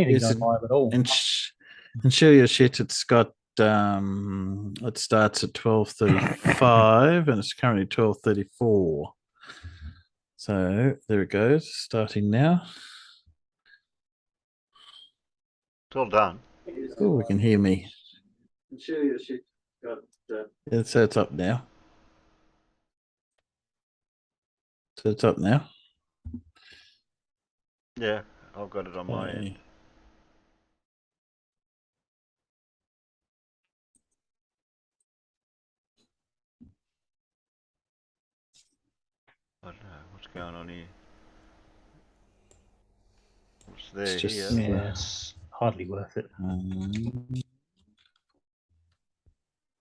anything going live at all. And show your shit. It's got it starts at 12:35 and it's currently 12:34. So there it goes, starting now. It's all done. Oh, we can hear me. Show your shit. Got so it's up now. So it's up now. Yeah, I've got it on my end. I don't know what's going on here. What's there It's just, here? Yeah, it's hardly worth it.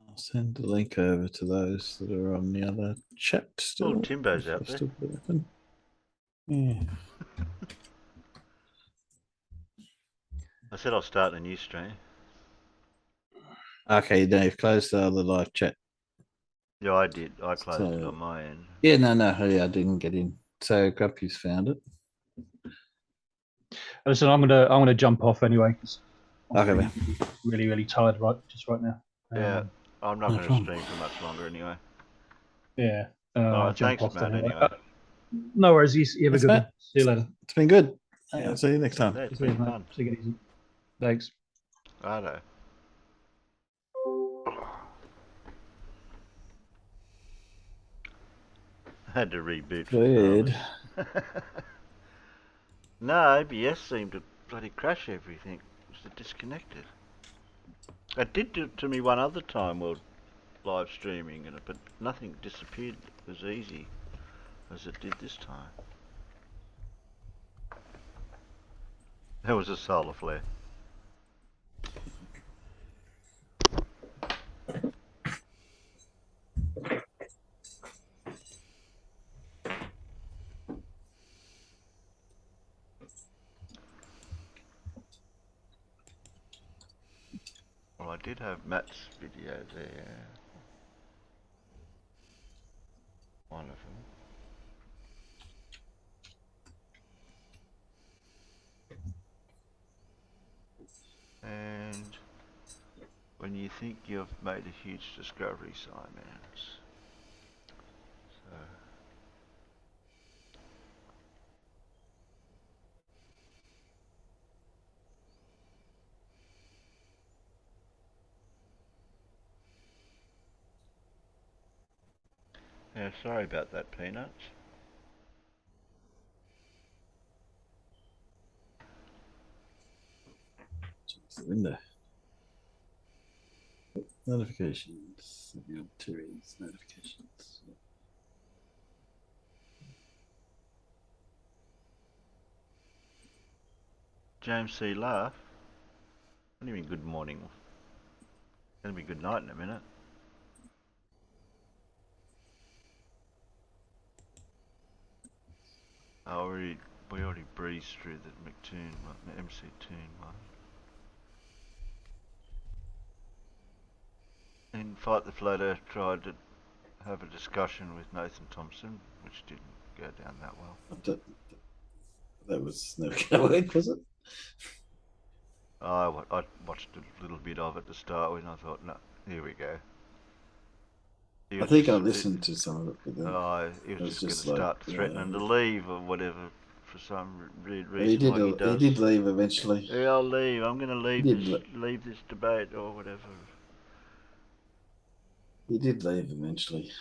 I'll send the link over to those that are on the other chat still. Oh, Timbo's out there. Still open. Yeah. I said I'll start a new stream. Okay, now you've closed the other live chat. Yeah, I did. I closed it on my end. Yeah, no, I didn't get in. So Grumpy's found it. Listen, I'm gonna jump off anyway because Okay, man. Really, really tired right now. Yeah, I'm not going to stream for much longer anyway. Yeah. Alright, thanks, Matt. Anyway. No worries. You have a good one. See you later. It's been good. I'll see you next time. Yeah, it's been fun. Take it easy. Thanks. Righto. I had to reboot. Good. No, OBS seemed to bloody crash everything. It was disconnected. It did do it to me one other time while live streaming, but nothing disappeared as easy as it did this time. There was a solar flare. Well, I did have Matt's video there. One of them. And when you think you've made a huge discovery, Simons. So. Yeah, sorry about that, Peanuts. The window. Notifications. Terry's notifications. James C. Laugh. What do you mean good morning? It's gonna be good night in a minute. We already breezed through the McToon one, the MC Toon one. In Fight the Floater tried to have a discussion with Nathan Thompson, which didn't go down that well. That was never going to work, was it? I watched a little bit of it to start with and I thought, no, here we go. I think I listened to some of it, but then he was just going to start threatening to leave or whatever for some reason. He did leave eventually. Yeah, I'll leave. I'm going to leave this debate or whatever. He did leave eventually.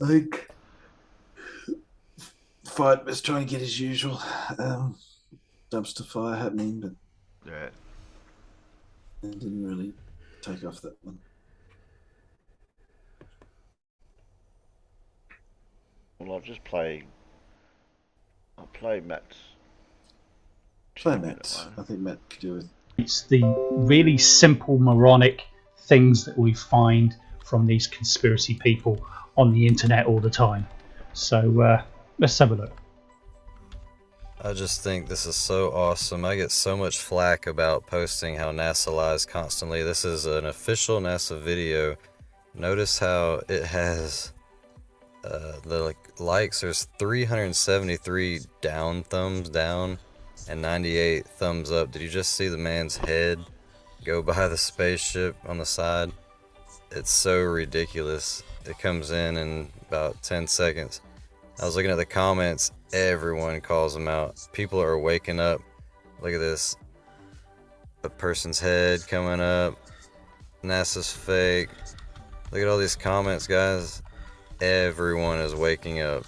I think Fight was trying to get his usual dumpster fire happening, but yeah, it didn't really take off that one. Well, I'll just play. I'll play Matt's. Play Matt's. I think Matt could do it. It's the really simple moronic things that we find from these conspiracy people on the internet all the time. So let's have a look. I just think this is so awesome. I get so much flack about posting how NASA lies constantly. This is an official NASA video. Notice how it has the likes, there's 373 down thumbs down and 98 thumbs up. Did you just see the man's head go by the spaceship on the side? It's so ridiculous. It comes in about 10 seconds. I was looking at the comments. Everyone calls him out. People are waking up. Look at this. A person's head coming up. NASA's fake. Look at all these comments, guys. Everyone is waking up.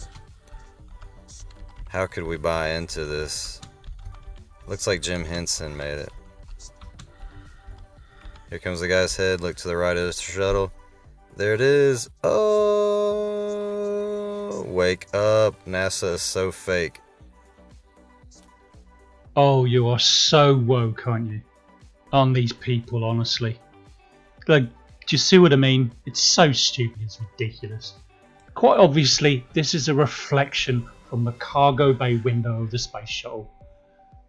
How could we buy into this? Looks like Jim Henson made it. Here comes the guy's head. Look to the right of the shuttle. There it is. Oh, wake up. NASA is so fake. Oh, you are so woke, aren't you? On these people, honestly. Like, do you see what I mean? It's so stupid, it's ridiculous. Quite obviously, this is a reflection from the cargo bay window of the space shuttle.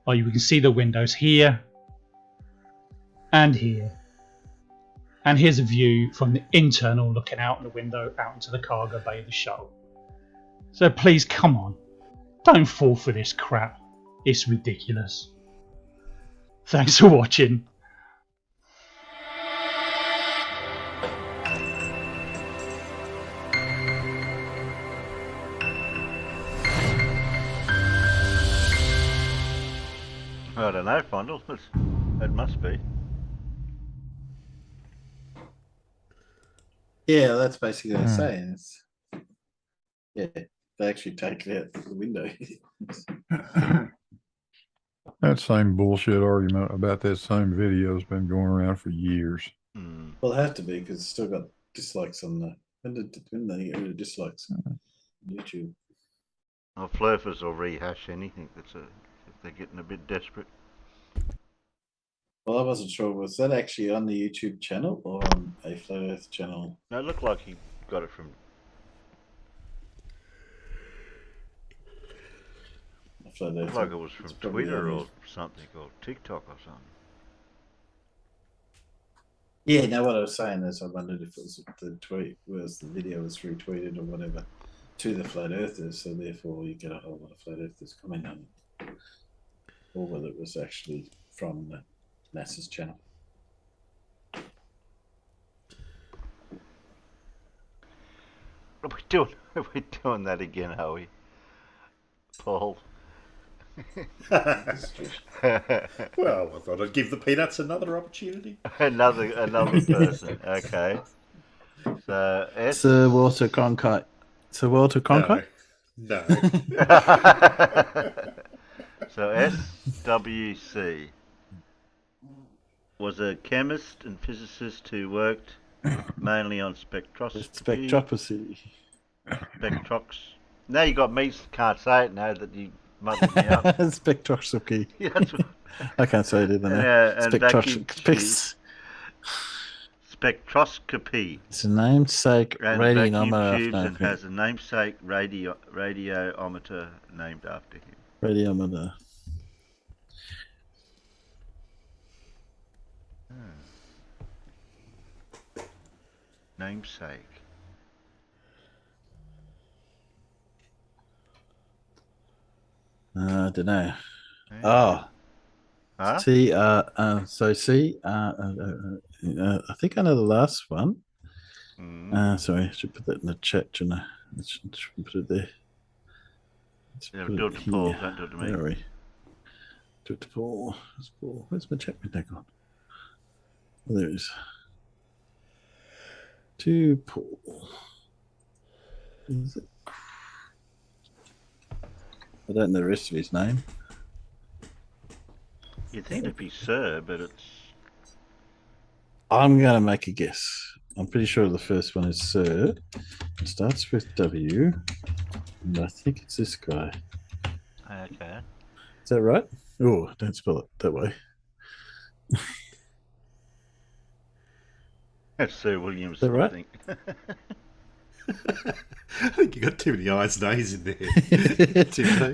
Like, you can see the windows here and here. And here's a view from the internal looking out the window out into the cargo bay of the shuttle. So please, come on. Don't fall for this crap. It's ridiculous. Thanks for watching. I don't know, Fondle. It must be. Yeah, that's basically what I'm saying. It's, yeah, they actually take it out the window. That same bullshit argument about that same video has been going around for years. Hmm. Well, it has to be because it's still got dislikes on the. When they get rid of dislikes on YouTube. Well, Flurfers will rehash anything if they're getting a bit desperate. Well, I wasn't sure. Was that actually on the YouTube channel or on a Flat Earth channel? No, it looked like he got it from. A Flat Earth. Looked like it was from It's probably Twitter on or something, or TikTok or something. Yeah, no, what I was saying is I wondered if it was the tweet, was the video was retweeted or whatever to the Flat Earthers, so therefore you get a whole lot of Flat Earthers comment on it. Or whether it was actually from the NASA's channel. Are we doing that again, are we? Paul. Well, I thought I'd give the peanuts another opportunity. another person. Okay. So S. Sir Walter Cronkite. Sir Walter Cronkite? No. So SWC was a chemist and physicist who worked mainly on spectroscopy. Spectrox. Now you got me. Can't say it now that you muddled me up. Spectroscopy. Yeah, that's what, I can't say it either now. Yeah, and Spectroscopy. Spectroscopy. It's a namesake And radiometer vacuum tubes after and has a namesake radiometer named after him. radiometer. Namesake. I don't know. Yeah. Oh, Huh? see, so see, I think I know the last one. Sorry, I should put that in the chat, shouldn't I? I should put it there. Let's Yeah, put do it to Paul, don't do it to me. Where are we? Do it to Paul. Where's Paul? Where's my chat window gone? Oh, there it is. To Paul. Is it? I don't know the rest of his name. You'd think it'd be Sir, but it's. I'm going to make a guess. I'm pretty sure the first one is Sir. It starts with W. And I think it's this guy. Okay. Is that right? Oh, don't spell it that way. That's Sir Williams, that right? I think. I think you got too many I's and A's in there.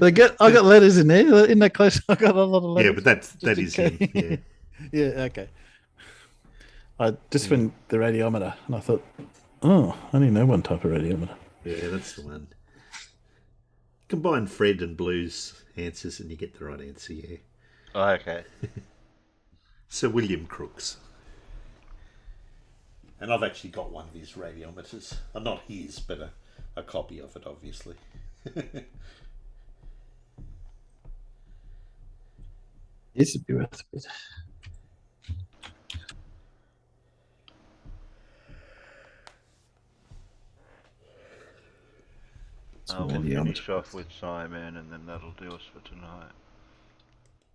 I got letters in there. Isn't that close? I got a lot of letters. Yeah, but that is him. Yeah. Yeah, okay. I just went the radiometer and I thought, oh, I only know one type of radiometer. Yeah, that's the one. Combine Fred and Blue's answers and you get the right answer, yeah. Oh, okay. Sir William Crookes. And I've actually got one of his radiometers. Not his, but a copy of it, obviously. This would be worth a bit. We'll finish off with Simon and then that'll do us for tonight.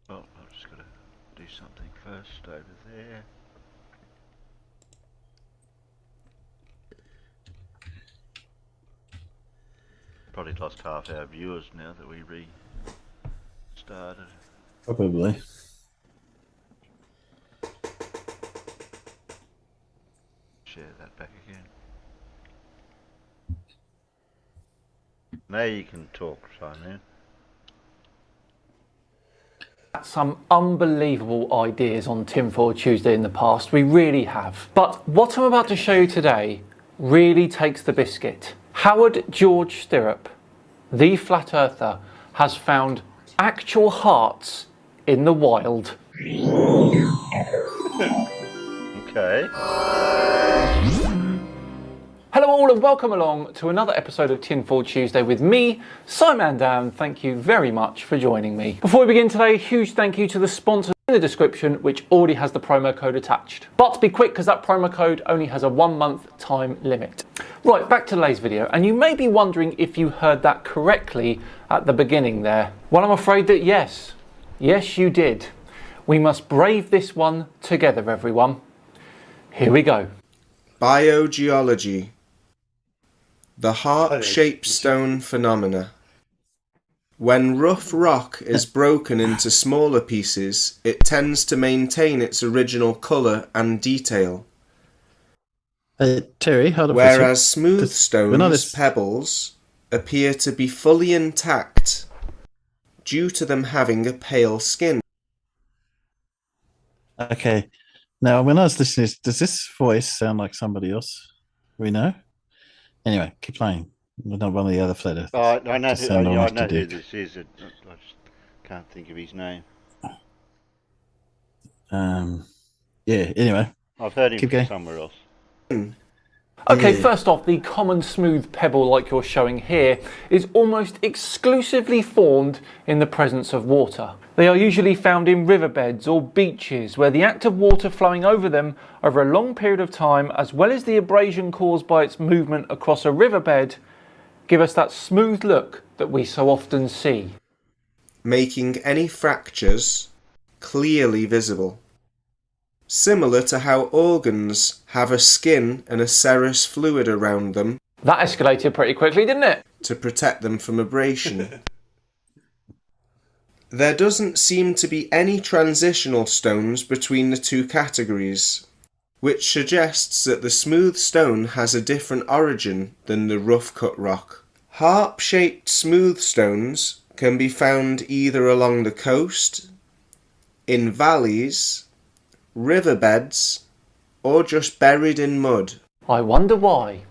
Oh, I've just got to do something first over there. Probably lost half our viewers now that we restarted. Probably. Share that back again. Now you can talk, Simon. Some unbelievable ideas on Tinfoil Tuesday in the past, we really have. But what I'm about to show you today really takes the biscuit. Howard George Stirrup, the flat earther, has found actual hearts in the wild. Okay. Hello all and welcome along to another episode of Tinfoil Tuesday with me, Simon Dan. Thank you very much for joining me. Before we begin today, a huge thank you to the sponsor in the description, which already has the promo code attached. But be quick because that promo code only has a 1 month time limit. Right, back to today's video, and you may be wondering if you heard that correctly at the beginning there. Well, I'm afraid that yes, you did. We must brave this one together, everyone. Here we go. Biogeology. The heart-shaped stone phenomena. When rough rock is broken into smaller pieces, it tends to maintain its original colour and detail. Terry, hold on. Whereas smooth stones, pebbles, appear to be fully intact due to them having a pale skin. Okay. Now, when I was listening, does this voice sound like somebody else we know? Anyway, keep playing. We're not one of the other flat earthers. Oh, I know, Just who, sound I almost know a who dick. this is. I just can't think of his name. Yeah, anyway. I've heard him Keep from going. somewhere else. Okay, Yeah. first off, the common smooth pebble like you're showing here is almost exclusively formed in the presence of water. They are usually found in riverbeds or beaches where the act of water flowing over them over a long period of time, as well as the abrasion caused by its movement across a riverbed, give us that smooth look that we so often see. Making any fractures clearly visible. Similar to how organs have a skin and a serous fluid around them That escalated pretty quickly, didn't it? to protect them from abrasion. There doesn't seem to be any transitional stones between the two categories, which suggests that the smooth stone has a different origin than the rough-cut rock. Harp-shaped smooth stones can be found either along the coast, in valleys, riverbeds, or just buried in mud. I wonder why.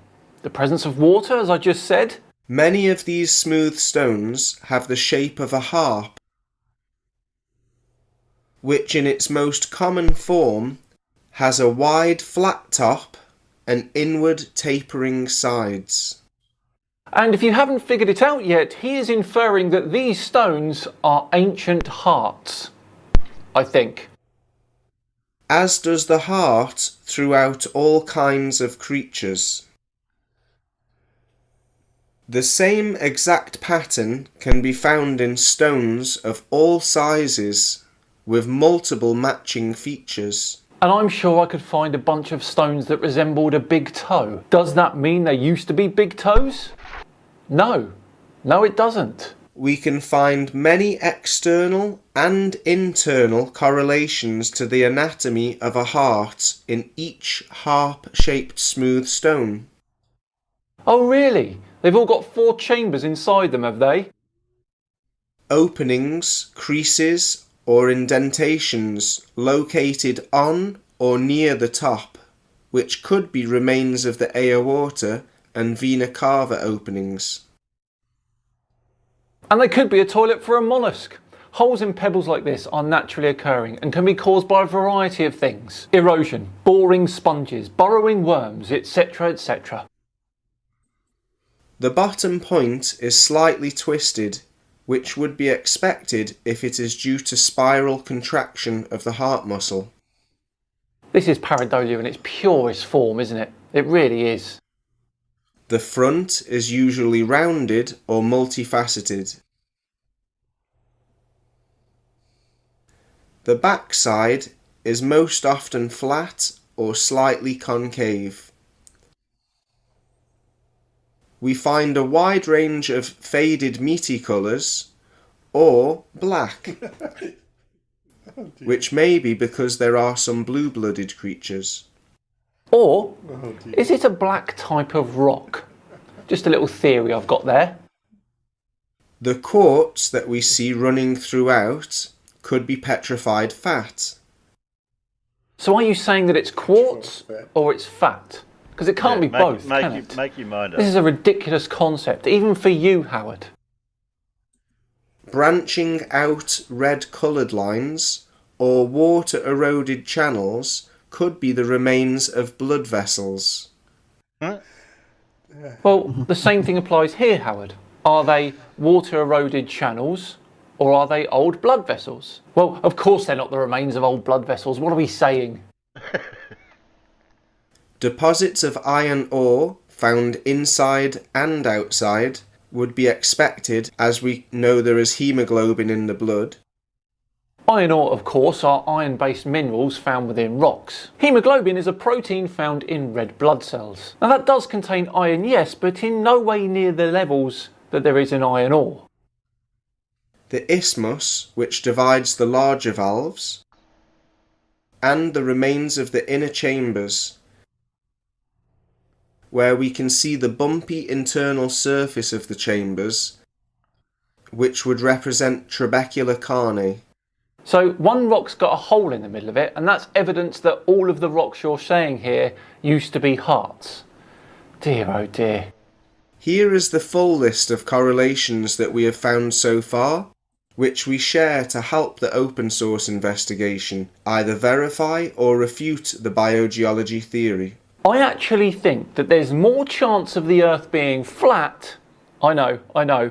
The presence of water, as I just said? Many of these smooth stones have the shape of a harp, which in its most common form has a wide flat top and inward tapering sides. And if you haven't figured it out yet, he is inferring that these stones are ancient hearts, I think. As does the heart throughout all kinds of creatures. The same exact pattern can be found in stones of all sizes, with multiple matching features. And I'm sure I could find a bunch of stones that resembled a big toe. Does that mean they used to be big toes? No. No, it doesn't. We can find many external and internal correlations to the anatomy of a heart in each harp-shaped smooth stone. Oh, really? They've all got 4 chambers inside them, have they? Openings, creases, or indentations located on or near the top, which could be remains of the aorta and vena cava openings. And they could be a toilet for a mollusk. Holes in pebbles like this are naturally occurring and can be caused by a variety of things. Erosion, boring sponges, burrowing worms, etc, etc. The bottom point is slightly twisted, which would be expected if it is due to spiral contraction of the heart muscle. This is pareidolia in its purest form, isn't it? It really is. The front is usually rounded or multifaceted. The back side is most often flat or slightly concave. We find a wide range of faded meaty colours or black, which may be because there are some blue-blooded creatures. Or is it a black type of rock? Just a little theory I've got there. The quartz that we see running throughout could be petrified fat. So are you saying that it's quartz or it's fat? Because it can't be both, can it? Make your mind up. This is a ridiculous concept, even for you, Howard. Branching out red coloured lines or water eroded channels could be the remains of blood vessels. Huh? Well, the same thing applies here, Howard. Are they water eroded channels or are they old blood vessels? Well, of course they're not the remains of old blood vessels. What are we saying? Deposits of iron ore found inside and outside would be expected, as we know there is haemoglobin in the blood. Iron ore, of course, are iron-based minerals found within rocks. Haemoglobin is a protein found in red blood cells. Now that does contain iron, yes, but in no way near the levels that there is in iron ore. The isthmus, which divides the larger valves, and the remains of the inner chambers, where we can see the bumpy internal surface of the chambers, which would represent trabecular carne. So one rock's got a hole in the middle of it, and that's evidence that all of the rocks you're saying here used to be hearts. Dear oh dear. Here is the full list of correlations that we have found so far, which we share to help the open source investigation either verify or refute the biogeology theory. I actually think that there's more chance of the Earth being flat, I know,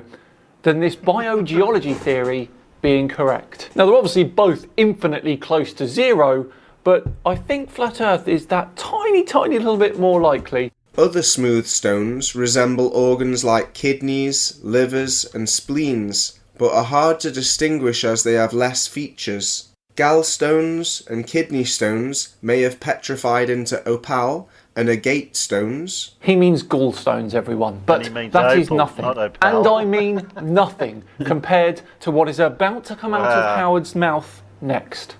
than this biogeology theory being correct. Now they're obviously both infinitely close to zero, but I think flat Earth is that tiny little bit more likely. Other smooth stones resemble organs like kidneys, livers and spleens, but are hard to distinguish as they have less features. Gallstones and kidney stones may have petrified into opal and agate stones. He means gallstones, everyone, but that is nothing. And I mean nothing compared to what is about to come out of Howard's mouth next.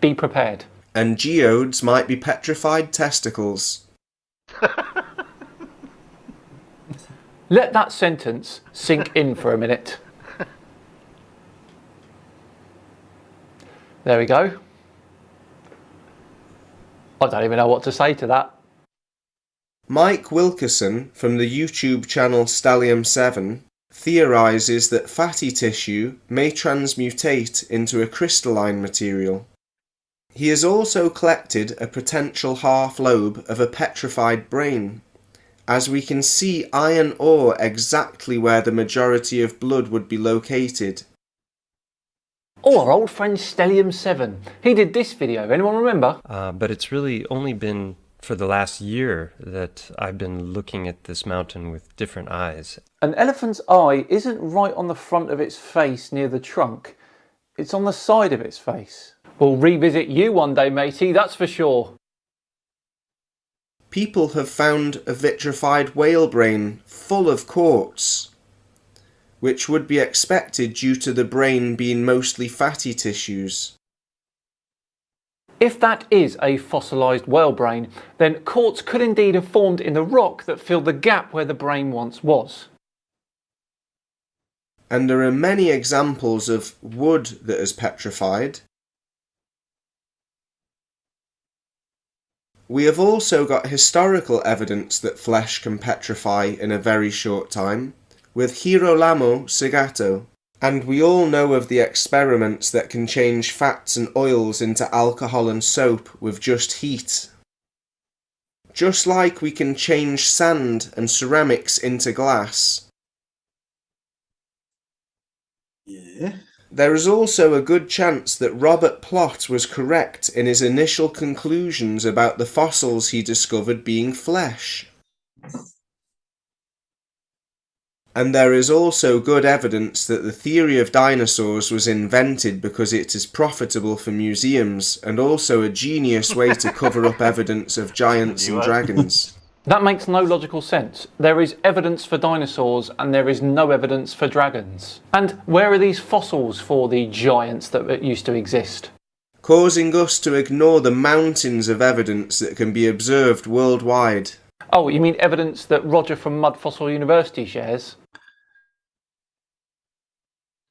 Be prepared. And geodes might be petrified testicles. Let that sentence sink in for a minute. There we go. I don't even know what to say to that. Mike Wilkerson from the YouTube channel Stellium7 theorises that fatty tissue may transmutate into a crystalline material. He has also collected a potential half lobe of a petrified brain, as we can see iron ore exactly where the majority of blood would be located. Oh, our old friend Stellium7. He did this video, anyone remember? But it's really only been for the last year that I've been looking at this mountain with different eyes. An elephant's eye isn't right on the front of its face near the trunk. It's on the side of its face. We'll revisit you one day, matey, that's for sure. People have found a vitrified whale brain full of quartz, which would be expected due to the brain being mostly fatty tissues. If that is a fossilised whale brain, then quartz could indeed have formed in the rock that filled the gap where the brain once was. And there are many examples of wood that is petrified, We have also got historical evidence that flesh can petrify in a very short time, with Girolamo Segato. And we all know of the experiments that can change fats and oils into alcohol and soap with just heat. Just like we can change sand and ceramics into glass. Yeah. There is also a good chance that Robert Plot was correct in his initial conclusions about the fossils he discovered being flesh. And there is also good evidence that the theory of dinosaurs was invented because it is profitable for museums and also a genius way to cover up evidence of giants and dragons. That makes no logical sense. There is evidence for dinosaurs and there is no evidence for dragons. And where are these fossils for the giants that used to exist? Causing us to ignore the mountains of evidence that can be observed worldwide. Oh, you mean evidence that Roger from Mud Fossil University shares?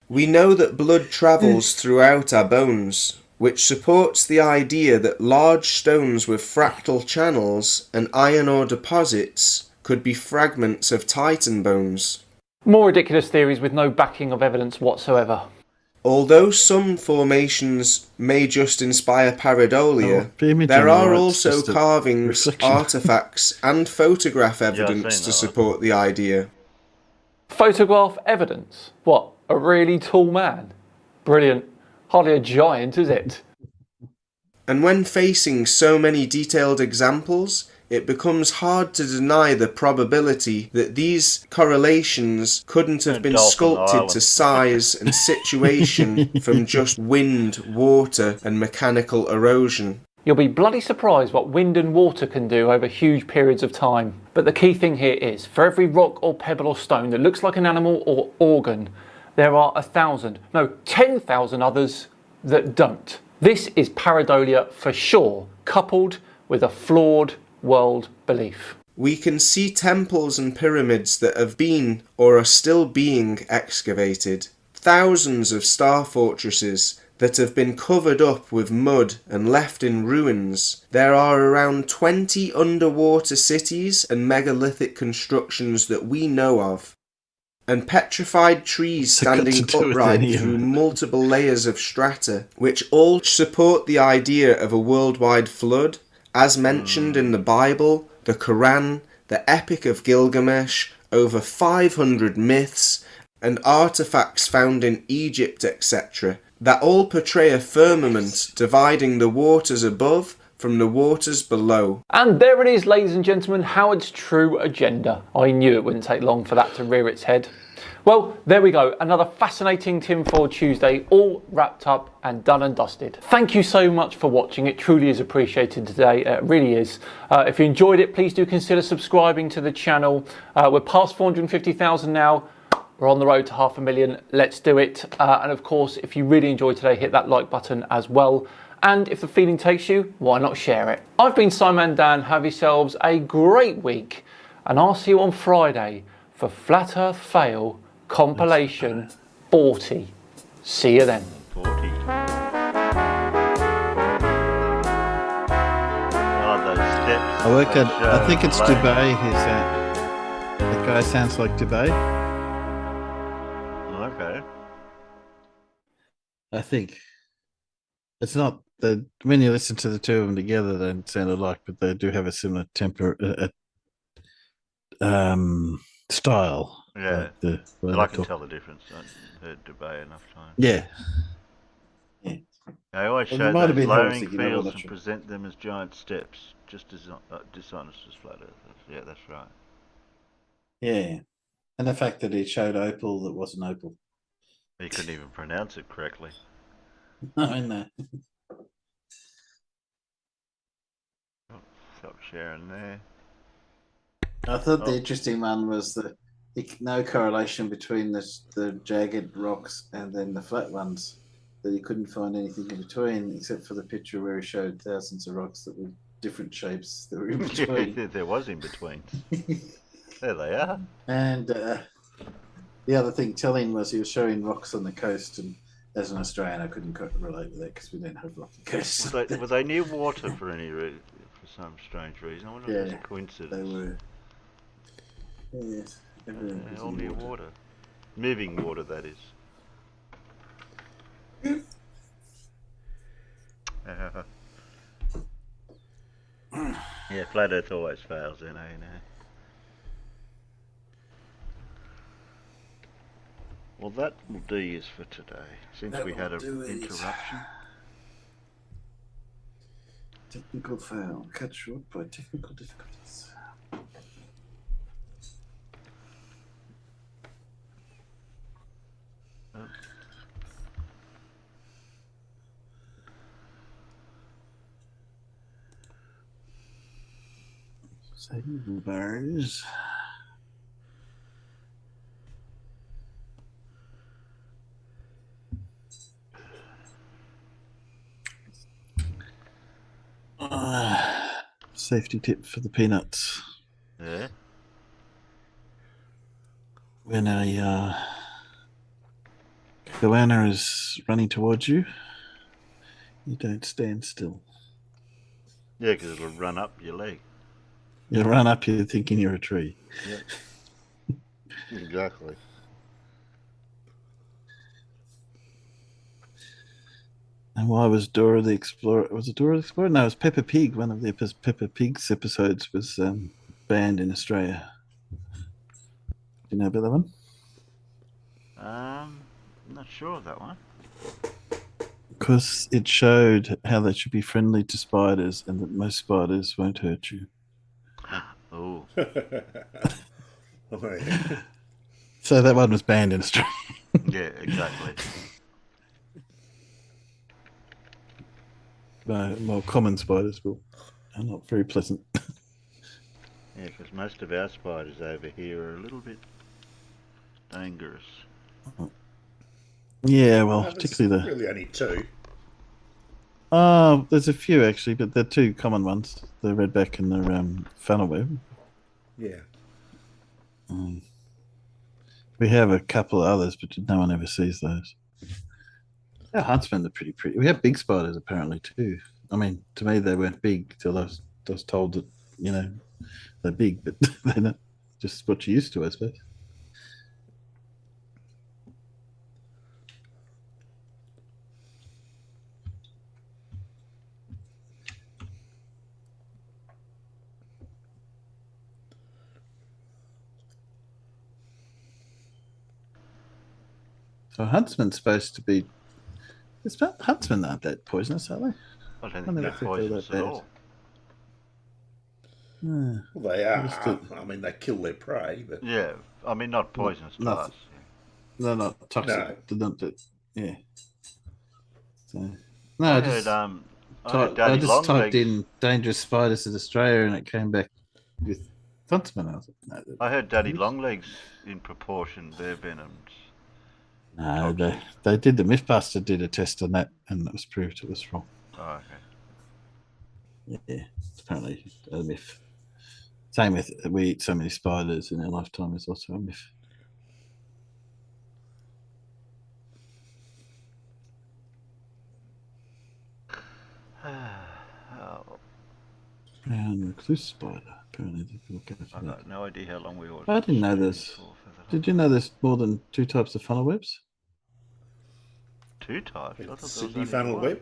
We know that blood travels throughout our bones, which supports the idea that large stones with fractal channels and iron ore deposits could be fragments of Titan bones. More ridiculous theories with no backing of evidence whatsoever. Although some formations may just inspire pareidolia, there are also carvings, artefacts and photograph evidence to support the idea. Photograph evidence? What, a really tall man? Brilliant. Hardly a giant, is it? And when facing so many detailed examples, it becomes hard to deny the probability that these correlations couldn't have been sculpted to size and situation from just wind, water and mechanical erosion. You'll be bloody surprised what wind and water can do over huge periods of time. But the key thing here is, for every rock or pebble or stone that looks like an animal or organ, there are 1,000, no, 10,000 others that don't. This is pareidolia for sure, coupled with a flawed world belief. We can see temples and pyramids that have been or are still being excavated. Thousands of star fortresses that have been covered up with mud and left in ruins. There are around 20 underwater cities and megalithic constructions that we know of. And petrified trees standing upright through multiple layers of strata, which all support the idea of a worldwide flood, as mentioned in the Bible, the Quran, the Epic of Gilgamesh, over 500 myths, and artifacts found in Egypt, etc., that all portray a firmament dividing the waters above from the waters below. And there it is, ladies and gentlemen, Howard's true agenda. I knew it wouldn't take long for that to rear its head. Well, there we go. Another fascinating Tinfoil Tuesday, all wrapped up and done and dusted. Thank you so much for watching. It truly is appreciated today. It really is. If you enjoyed it, please do consider subscribing to the channel. We're past 450,000 now. We're on the road to 500,000. Let's do it. And of course, if you really enjoyed today, hit that like button as well. And if the feeling takes you, why not share it? I've been Simon Dan. Have yourselves a great week. And I'll see you on Friday for Flat Earth Fail Compilation 40. See you then. 40. Oh, those steps. I think it's Dubai. That guy sounds like Dubai. Okay. I think it's not the when you listen to the two of them together, they don't sound alike, but they do have a similar style. Yeah. I can tell the difference. I've heard Dubai enough times. Yeah. They always show those lowering fields and present them as giant steps, just as dishonest as flat earthers. Yeah, that's right. Yeah. And the fact that he showed opal that wasn't opal. He couldn't even pronounce it correctly. I know. Stop sharing there. I thought the interesting one was the no correlation between the jagged rocks and then the flat ones. That he couldn't find anything in between except for the picture where he showed thousands of rocks that were different shapes that were in between. There was in between. There they are. And the other thing telling was he was showing rocks on the coast, and as an Australian I couldn't relate with that because we don't have rocky coasts. Were they near water for any reason? For some strange reason. I wonder if it's a coincidence. They were. Yes, everything was all in near water. Moving water, that is. Yeah, flat Earth always fails, you know. Well, that will do us for today, since we had an interruption. Technical fail. Cut short by technical difficulties. Save bars. Safety tip for the peanuts. Yeah. When a goanna is running towards you, you don't stand still. Yeah, because it'll run up your leg. You run up here thinking you're a tree. Yeah. Exactly. And why was Dora the Explorer? Was it Dora the Explorer? No, it was Peppa Pig. One of the Peppa Pig's episodes was banned in Australia. Do you know about that one? I'm not sure of that one. Because it showed how they should be friendly to spiders and that most spiders won't hurt you. Oh. So that one was banned in Australia. Yeah, exactly. Well, common spiders are not very pleasant. Yeah, because most of our spiders over here are a little bit dangerous. Yeah, well, There's particularly really only two. There's a few actually, but they're two common ones: the redback and the funnel web. Yeah. We have a couple of others, but no one ever sees those. Our huntsmen are pretty. We have big spiders apparently too. I mean, to me they weren't big till I was told that they're big, but they're not. Just what you're used to, I suppose. So huntsmen's supposed to be. Huntsmen aren't that poisonous, are they? I don't think they're poisonous at all. Yeah. Well, they are. I mean, they kill their prey, but Yeah, I mean, not poisonous to us. They're not toxic. No. They're not. Yeah. So no, I just typed in dangerous spiders in Australia, and it came back with huntsmen. I heard Daddy Longlegs in proportion their venoms. No, they did. The Mythbuster did a test on that, and it was proved it was wrong. Oh, okay. Yeah, apparently a myth. Same with we eat so many spiders in our lifetime is also a myth. Brown recluse spider. Apparently, people go for I've that. got no idea how long we were. I didn't know this. Did you know there's more than 2 types of funnel webs? 2 types? I thought there was Sydney only funnel one. web.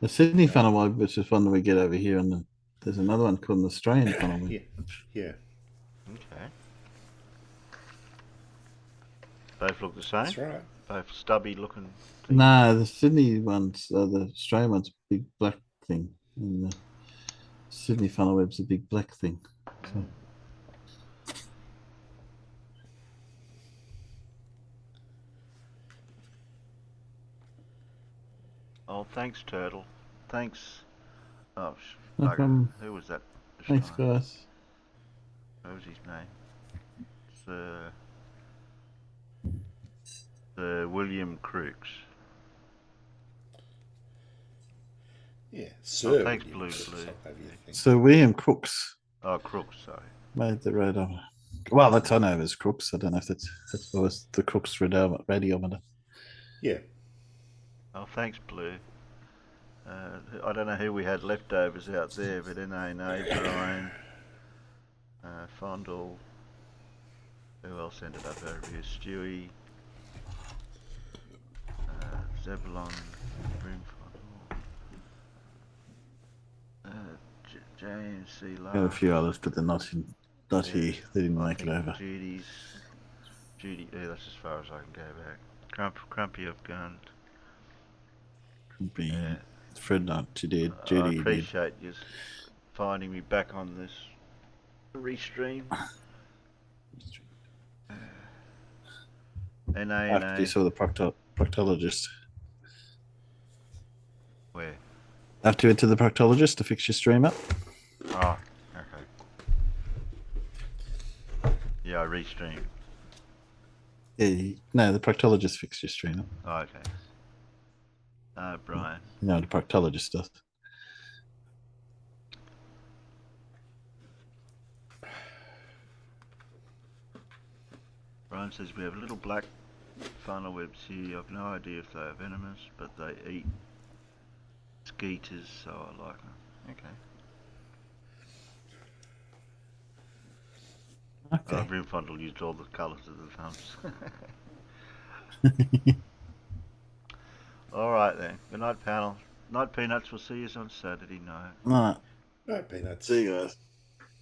The Sydney funnel web, which is one that we get over here, and there's another one called the Australian funnel web. Yeah. Okay. Both look the same? That's right. Both stubby looking. No, the Sydney ones, the Australian one's a big black thing, and the Sydney funnel web's a big black thing. So. Oh, thanks, Turtle. Thanks. Oh, No problem. who was that? Thanks, guys. What was his name? Sir William Crooks. Yeah, Sir. Oh, thanks, William. Blue. So William Crooks Oh, Crooks, sorry. made the radiometer. Well, that's I know as Crooks. I don't know if that was the Crooks radiometer. Yeah. Oh, thanks, Blue. I don't know who we had leftovers out there, but NA, Brian, Fondle. Who else ended up over here? Stewie, Zebulon, Broomfondle, JNC Love. Got a few others, but they're not here. They didn't I make it think over. Judy, yeah, that's as far as I can go back. Crumpy I've gone. Yeah. Fred not, you did. I Judy did. appreciate you finding me back on this restream. After you saw the proctologist. Where? After you went to the proctologist to fix your stream up? Oh, okay. Yeah, I restreamed. Yeah, no, the proctologist fixed your stream up. Oh, okay. Brian. No, the proctologist does. Brian says we have little black funnel webs here. I've no idea if they are venomous, but they eat skeeters, so I like them. Okay. Okay. Broomfondle used all the colours of the thumbs. Alright then. Good night, panel. Night, Peanuts. We'll see you on Saturday night. All right. No peanuts. See you guys.